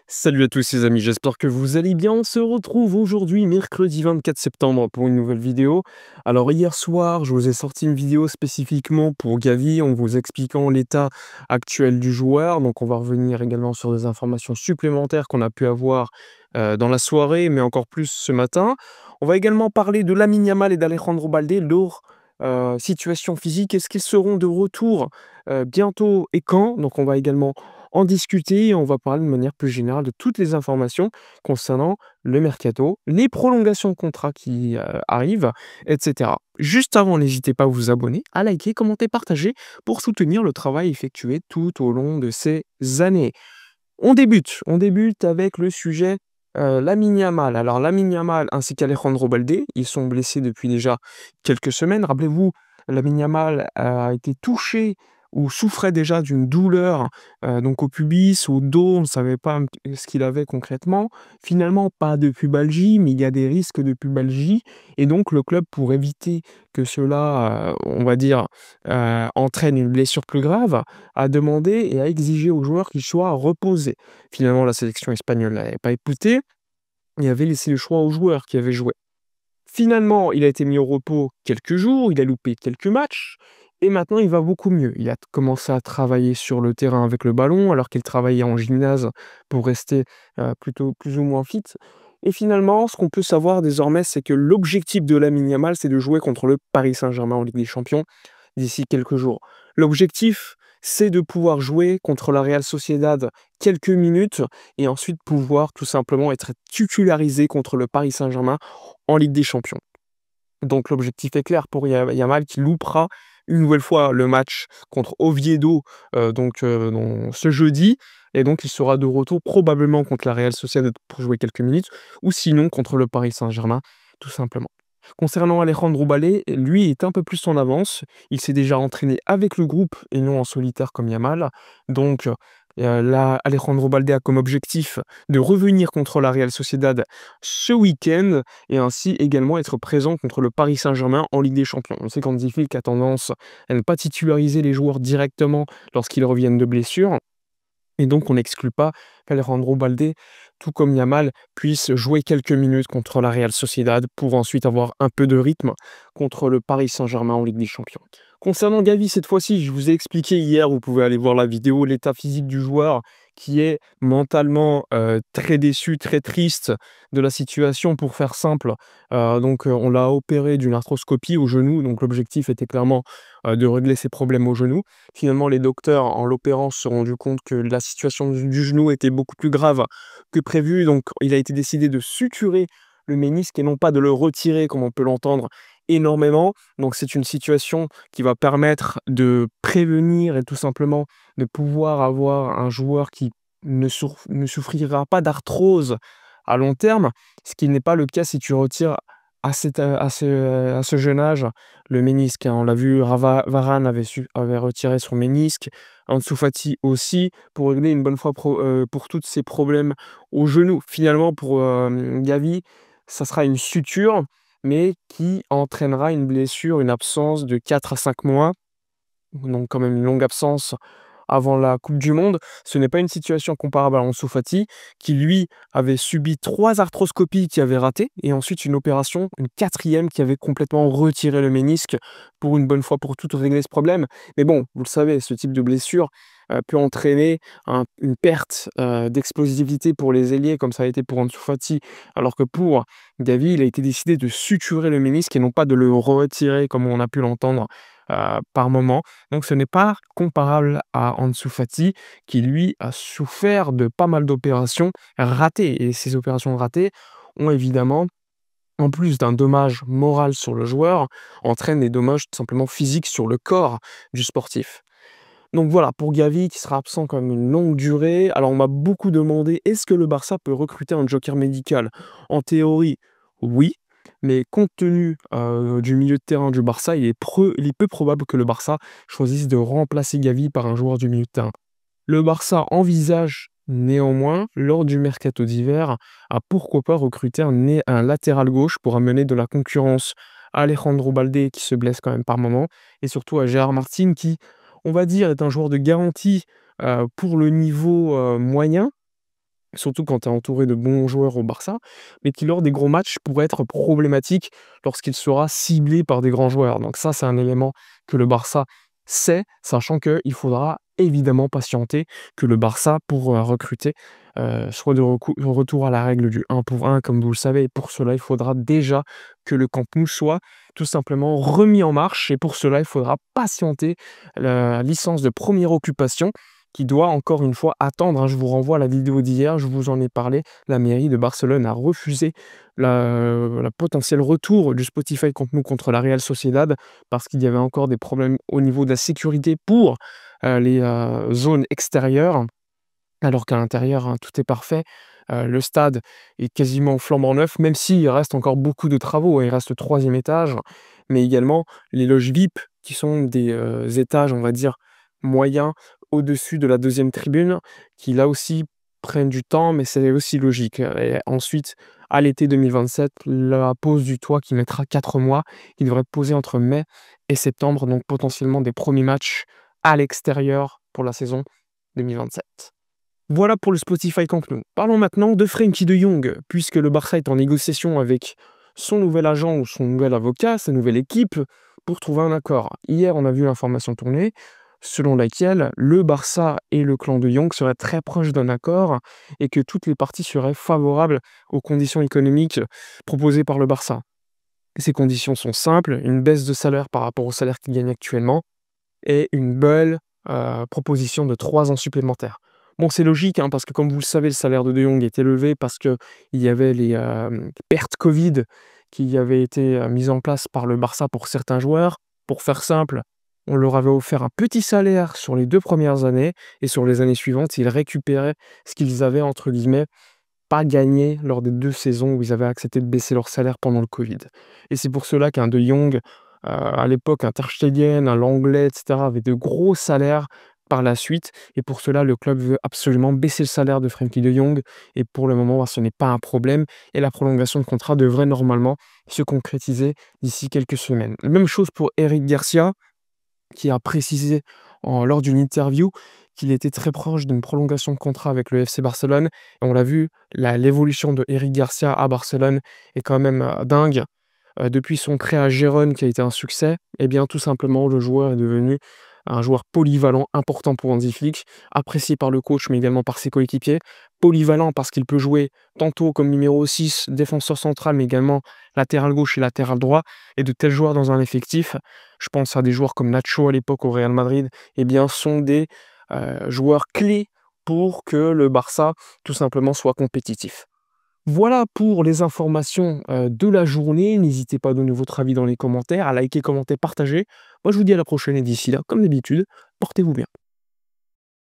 Salut à tous les amis, j'espère que vous allez bien. On se retrouve aujourd'hui, mercredi 24 septembre, pour une nouvelle vidéo. Alors hier soir, je vous ai sorti une vidéo spécifiquement pour Gavi en vous expliquant l'état actuel du joueur. Donc on va revenir également sur des informations supplémentaires qu'on a pu avoir dans la soirée, mais encore plus ce matin. On va également parler de Lamine Yamal et d'Alejandro Balde, leur situation physique. Est-ce qu'ils seront de retour bientôt et quand? Donc on va également en discuter et on va parler de manière plus générale de toutes les informations concernant le mercato, les prolongations de contrats qui arrivent, etc. Juste avant, n'hésitez pas à vous abonner, à liker, commenter, partager pour soutenir le travail effectué tout au long de ces années. On débute avec le sujet Lamine Yamal. Alors Lamine Yamal ainsi qu'Alejandro Balde, ils sont blessés depuis déjà quelques semaines. Rappelez-vous, Lamine Yamal a été touché ou souffrait déjà d'une douleur donc au pubis, au dos, on ne savait pas ce qu'il avait concrètement. Finalement, pas de pubalgie, mais il y a des risques de pubalgie. Et donc le club, pour éviter que cela, on va dire, entraîne une blessure plus grave, a demandé et a exigé aux joueurs qu'ils soient reposés. Finalement, la sélection espagnole n'avait pas écouté et avait laissé le choix aux joueurs qui avaient joué. Finalement, il a été mis au repos quelques jours, il a loupé quelques matchs, et maintenant il va beaucoup mieux. Il a commencé à travailler sur le terrain avec le ballon, alors qu'il travaillait en gymnase pour rester plutôt plus ou moins fit. Et finalement, ce qu'on peut savoir désormais, c'est que l'objectif de Lamine Yamal, c'est de jouer contre le Paris Saint-Germain en Ligue des Champions d'ici quelques jours. L'objectif, c'est de pouvoir jouer contre la Real Sociedad quelques minutes et ensuite pouvoir tout simplement être titularisé contre le Paris Saint-Germain en Ligue des Champions. Donc l'objectif est clair pour Yamal qui loupera une nouvelle fois le match contre Oviedo ce jeudi. Et donc il sera de retour probablement contre la Real Sociedad pour jouer quelques minutes ou sinon contre le Paris Saint-Germain tout simplement. Concernant Alejandro Balde, lui est un peu plus en avance. Il s'est déjà entraîné avec le groupe et non en solitaire comme Yamal. Donc là, Alejandro Balde a comme objectif de revenir contre la Real Sociedad ce week-end et ainsi également être présent contre le Paris Saint-Germain en Ligue des Champions. On sait qu'Hansi Flick a tendance à ne pas titulariser les joueurs directement lorsqu'ils reviennent de blessure. Et donc, on n'exclut pas qu'Alejandro Balde, tout comme Yamal, puisse jouer quelques minutes contre la Real Sociedad pour ensuite avoir un peu de rythme contre le Paris Saint-Germain en Ligue des Champions. Concernant Gavi, cette fois-ci, je vous ai expliqué hier, vous pouvez aller voir la vidéo, l'état physique du joueur qui est mentalement très déçu, très triste de la situation, pour faire simple. On l'a opéré d'une arthroscopie au genou, donc l'objectif était clairement de régler ses problèmes au genou. Finalement, les docteurs, en l'opérant, se sont rendus compte que la situation du genou était beaucoup plus grave que prévu. Donc, il a été décidé de suturer le ménisque et non pas de le retirer, comme on peut l'entendre énormément. Donc, c'est une situation qui va permettre de prévenir et tout simplement de pouvoir avoir un joueur qui ne souffrira pas d'arthrose à long terme, ce qui n'est pas le cas si tu retires à ce jeune âge le ménisque, hein. On l'a vu, Varane avait retiré son ménisque, Ansu Fati aussi, pour régler une bonne fois pour toutes ces problèmes au genou. Finalement, pour Gavi, ça sera une suture, mais qui entraînera une blessure, une absence de 4 à 5 mois, donc quand même une longue absence avant la coupe du monde. Ce n'est pas une situation comparable à Ansu Fati, qui lui avait subi 3 arthroscopies qui avaient raté, et ensuite une opération, une quatrième qui avait complètement retiré le ménisque pour une bonne fois pour toutes régler ce problème. Mais bon, vous le savez, ce type de blessure peut entraîner une perte d'explosivité pour les ailiers, comme ça a été pour Ansu Fati, alors que pour Gavi, il a été décidé de suturer le ménisque et non pas de le retirer comme on a pu l'entendre par moment. Donc ce n'est pas comparable à Ansu Fati qui lui a souffert de pas mal d'opérations ratées, et ces opérations ratées ont évidemment, en plus d'un dommage moral sur le joueur, entraînent des dommages tout simplement physiques sur le corps du sportif. Donc voilà, pour Gavi qui sera absent quand même une longue durée. Alors on m'a beaucoup demandé, est-ce que le Barça peut recruter un joker médical? En théorie, oui, mais compte tenu du milieu de terrain du Barça, il est peu probable que le Barça choisisse de remplacer Gavi par un joueur du milieu de terrain. Le Barça envisage néanmoins, lors du mercato d'hiver, à pourquoi pas recruter un latéral gauche pour amener de la concurrence à Alejandro Balde qui se blesse quand même par moment, et surtout à Gérard Martin qui, on va dire, est un joueur de garantie pour le niveau moyen, surtout quand tu es entouré de bons joueurs au Barça, mais qui lors des gros matchs pourrait être problématique lorsqu'il sera ciblé par des grands joueurs. Donc ça, c'est un élément que le Barça sait, sachant qu'il faudra évidemment patienter, que le Barça, pour recruter, soit retour à la règle du 1 pour 1, comme vous le savez. Et pour cela, il faudra déjà que le Camp Nou soit tout simplement remis en marche. Et pour cela, il faudra patienter la licence de première occupation qui doit encore une fois attendre, hein. Je vous renvoie à la vidéo d'hier, je vous en ai parlé. La mairie de Barcelone a refusé la potentiel retour du Spotify Camp Nou contre la Real Sociedad parce qu'il y avait encore des problèmes au niveau de la sécurité pour les zones extérieures, alors qu'à l'intérieur, hein, tout est parfait. Le stade est quasiment flambant neuf, même s'il reste encore beaucoup de travaux, hein. Il reste le 3e étage, mais également les loges VIP qui sont des étages, on va dire, moyens au-dessus de la 2e tribune, qui là aussi prennent du temps, mais c'est aussi logique. Et ensuite, à l'été 2027, la pose du toit qui mettra 4 mois, qui devrait être posée entre mai et septembre, donc potentiellement des premiers matchs à l'extérieur pour la saison 2027. Voilà pour le Spotify Camp Nou. Parlons maintenant de Frenkie de Jong, puisque le Barça est en négociation avec son nouvel agent ou son nouvel avocat, sa nouvelle équipe, pour trouver un accord. Hier, on a vu l'information tourner, selon laquelle le Barça et le clan de Jong seraient très proches d'un accord et que toutes les parties seraient favorables aux conditions économiques proposées par le Barça. Ces conditions sont simples, une baisse de salaire par rapport au salaire qu'il gagne actuellement et une belle proposition de 3 ans supplémentaires. Bon, c'est logique, hein, parce que comme vous le savez, le salaire de Jong est élevé parce qu'il y avait les pertes Covid qui avaient été mises en place par le Barça pour certains joueurs. Pour faire simple, on leur avait offert un petit salaire sur les 2 premières années et sur les années suivantes, ils récupéraient ce qu'ils avaient, entre guillemets, pas gagné lors des 2 saisons où ils avaient accepté de baisser leur salaire pendant le Covid. Et c'est pour cela qu'un De Jong, à l'époque, un Ter Stegen, un Lenglet, et cetera, avaient de gros salaires par la suite. Et pour cela, le club veut absolument baisser le salaire de Frenkie de Jong. Et pour le moment, ce n'est pas un problème. Et la prolongation de contrat devrait normalement se concrétiser d'ici quelques semaines. Même chose pour Eric Garcia, qui a précisé lors d'une interview qu'il était très proche d'une prolongation de contrat avec le FC Barcelone. Et on l'a vu, l'évolution de Eric Garcia à Barcelone est quand même dingue. Depuis son prêt à Gérone qui a été un succès, eh bien tout simplement le joueur est devenu un joueur polyvalent important pour Hansi Flick, apprécié par le coach mais également par ses coéquipiers. Polyvalent parce qu'il peut jouer tantôt comme numéro 6, défenseur central, mais également latéral gauche et latéral droit. Et de tels joueurs dans un effectif, je pense à des joueurs comme Nacho à l'époque au Real Madrid, eh bien sont des joueurs clés pour que le Barça tout simplement soit compétitif. Voilà pour les informations de la journée. N'hésitez pas à donner votre avis dans les commentaires, à liker, commenter, partager. Moi, je vous dis à la prochaine et d'ici là, comme d'habitude, portez-vous bien.